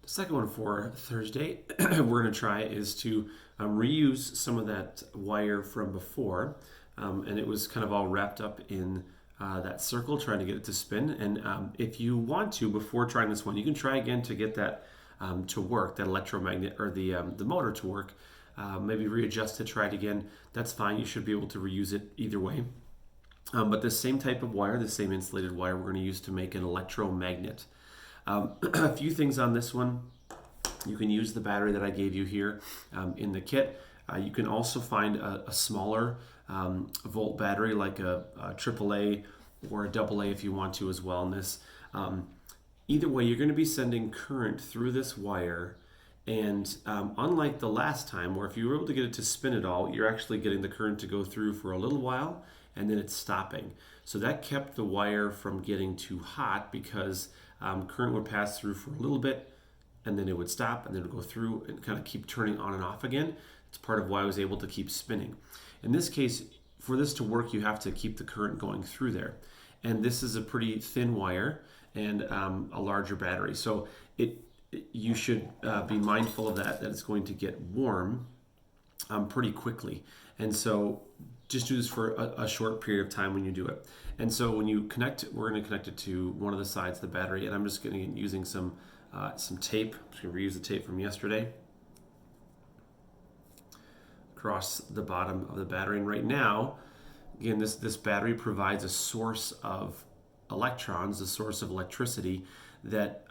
The second one for Thursday we're going to try is to reuse some of that wire from before. And it was kind of all wrapped up in that circle, trying to get it to spin. And if you want to, before trying this one, you can try again to get that to work, that electromagnet or the motor to work. Maybe readjust it, try it again. That's fine. You should be able to reuse it either way. But the same type of wire, the same insulated wire, we're going to use to make an electromagnet. A few things on this one. You can use the battery that I gave you here in the kit. You can also find a smaller volt battery like a AAA or a AA if you want to as well in this. Either way, you're going to be sending current through this wire. And unlike the last time, where if you were able to get it to spin at all, you're actually getting the current to go through for a little while and then it's stopping. So that kept the wire from getting too hot because current would pass through for a little bit and then it would stop and then it would go through and kind of keep turning on and off again. It's part of why I was able to keep spinning. In this case, for this to work, you have to keep the current going through there. And this is a pretty thin wire and a larger battery. So you should be mindful of that it's going to get warm pretty quickly. And so just do this for a short period of time when you do it. And so when you connect, we're going to connect it to one of the sides of the battery. And I'm just going to using some tape. I'm just going to reuse the tape from yesterday across the bottom of the battery. And right now, again, this battery provides a source of electrons, a source of electricity that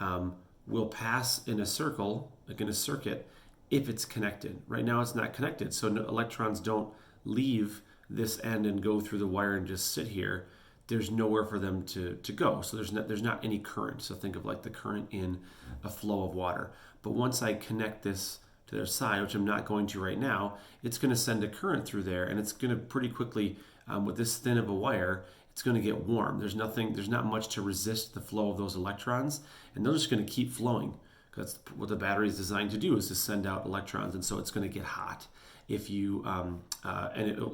will pass in a circle, like in a circuit, if it's connected. Right now it's not connected, so no, electrons don't leave this end and go through the wire and just sit here. There's nowhere for them to go, so there's not any current. So think of like the current in a flow of water. But once I connect this to their side, which I'm not going to right now, it's going to send a current through there, and it's going to pretty quickly, with this thin of a wire, it's going to get warm. There's not much to resist the flow of those electrons, and they're just going to keep flowing. That's what the battery is designed to do, is to send out electrons, and so it's going to get hot. If you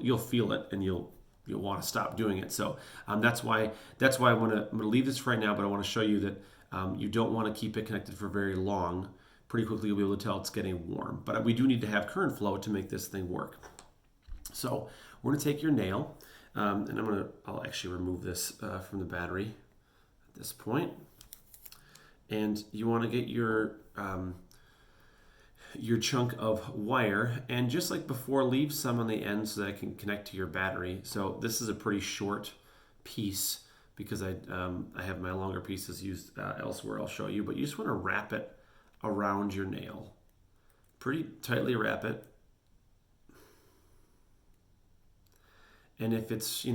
you'll feel it, and you'll want to stop doing it. So that's why I'm going to leave this for right now, but I want to show you that you don't want to keep it connected for very long. Pretty quickly you'll be able to tell it's getting warm, but we do need to have current flow to make this thing work. So we're going to take your nail, and I'll actually remove this from the battery at this point. And you want to get your chunk of wire, and just like before, leave some on the end so that I can connect to your battery. So this is a pretty short piece because I have my longer pieces used elsewhere. I'll show you, but you just want to wrap it around your nail. Pretty tightly wrap it. And if it's,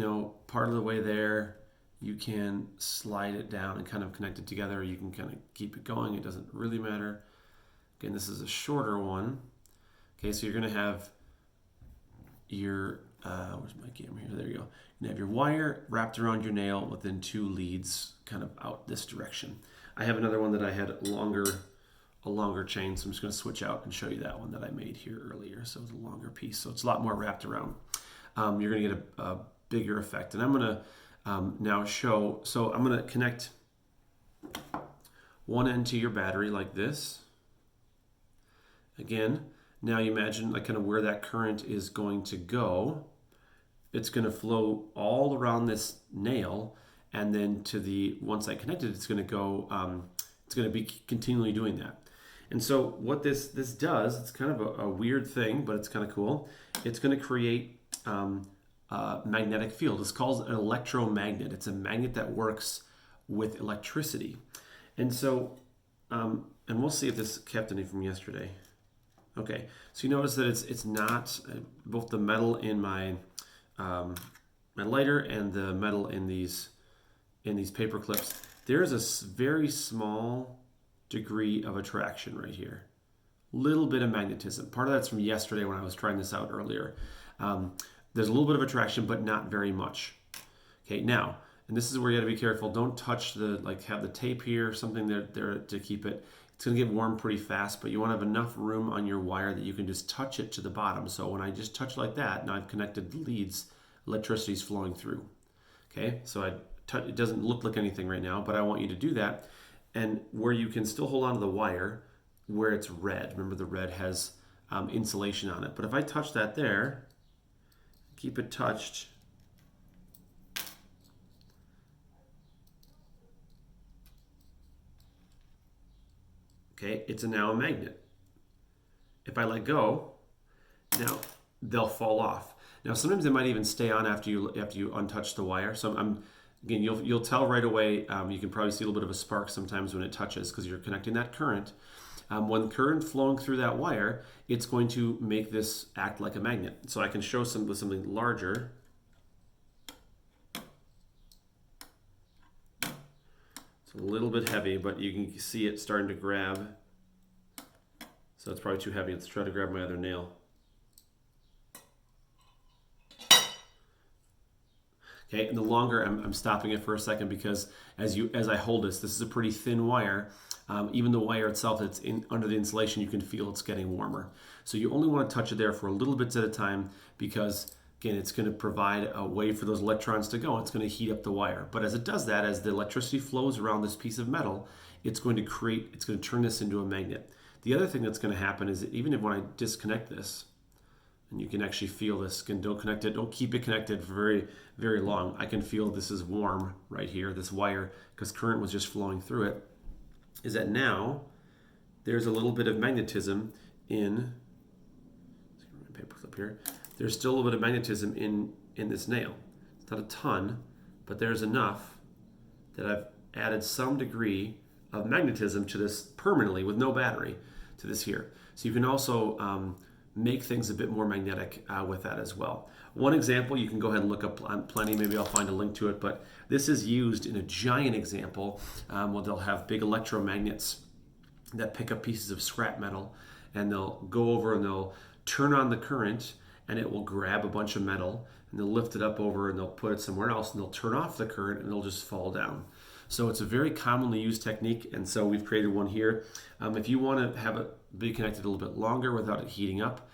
part of the way there, you can slide it down and kind of connect it together. You can kind of keep it going. It doesn't really matter. Again, this is a shorter one. Okay, so you're going to have your, where's my camera here? There you go. You have your wire wrapped around your nail within two leads kind of out this direction. I have another one that I had a longer chain, so I'm just going to switch out and show you that one that I made here earlier. So it's a longer piece, so it's a lot more wrapped around. You're going to get a bigger effect. And I'm going to now show, so I'm going to connect one end to your battery like this. Again, now you imagine like kind of where that current is going to go. It's going to flow all around this nail, and then once I connect it, it's going to go, it's going to be continually doing that. And so what this does, it's kind of a weird thing, but it's kind of cool. It's going to create a magnetic field. It's called an electromagnet. It's a magnet that works with electricity. And so, and we'll see if this kept any from yesterday. Okay, so you notice that it's not both the metal in my my lighter and the metal in these paper clips. There is a very small degree of attraction right here. Little bit of magnetism. Part of that's from yesterday when I was trying this out earlier. There's a little bit of attraction, but not very much. Okay, now, and this is where you got to be careful. Don't touch have the tape here, something there to keep it. It's going to get warm pretty fast, but you want to have enough room on your wire that you can just touch it to the bottom. So when I just touch like that, now I've connected the leads, electricity is flowing through. Okay, so it doesn't look like anything right now, but I want you to do that. And where you can still hold on to the wire, where it's red. Remember, the red has insulation on it. But if I touch that there, keep it touched, okay, it's now a magnet. If I let go, now they'll fall off. Now sometimes they might even stay on after you untouch the wire. So again, you'll tell right away. You can probably see a little bit of a spark sometimes when it touches because you're connecting that current. When current flowing through that wire, it's going to make this act like a magnet. So I can show with something larger. It's a little bit heavy, but you can see it starting to grab. So it's probably too heavy. Let's try to grab my other nail. Okay, and the longer I'm stopping it for a second because as I hold this is a pretty thin wire. Even the wire itself that's under the insulation, you can feel it's getting warmer. So you only want to touch it there for a little bits at a time because, again, it's going to provide a way for those electrons to go. It's going to heat up the wire. But as it does that, as the electricity flows around this piece of metal, it's going to turn this into a magnet. The other thing that's going to happen is that even if when I disconnect this, and you can actually feel this, don't connect it, don't keep it connected for very, very long. I can feel this is warm right here, this wire, because current was just flowing through it. Is that now there's a little bit of magnetism in, let's get my paper clip here. There's still a little bit of magnetism in this nail. It's not a ton, but there's enough that I've added some degree of magnetism to this permanently with no battery to this here. So you can also make things a bit more magnetic with that as well. One example, you can go ahead and look up plenty, maybe I'll find a link to it, but this is used in a giant example where they'll have big electromagnets that pick up pieces of scrap metal and they'll go over and they'll turn on the current and it will grab a bunch of metal and they'll lift it up over and they'll put it somewhere else and they'll turn off the current and it'll just fall down. So it's a very commonly used technique, and so we've created one here. If you want to have it be connected a little bit longer without it heating up,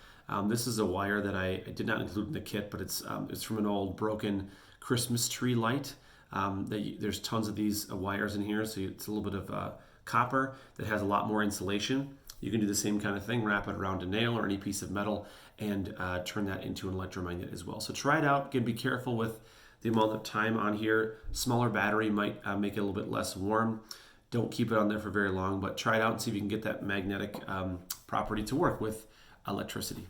this is a wire that I did not include in the kit, but it's from an old broken Christmas tree light. There's tons of these wires in here, so it's a little bit of copper that has a lot more insulation. You can do the same kind of thing, wrap it around a nail or any piece of metal, and turn that into an electromagnet as well. So try it out. Again, be careful with the amount of time on here. Smaller battery might make it a little bit less warm. Don't keep it on there for very long, but try it out and see if you can get that magnetic property to work with electricity.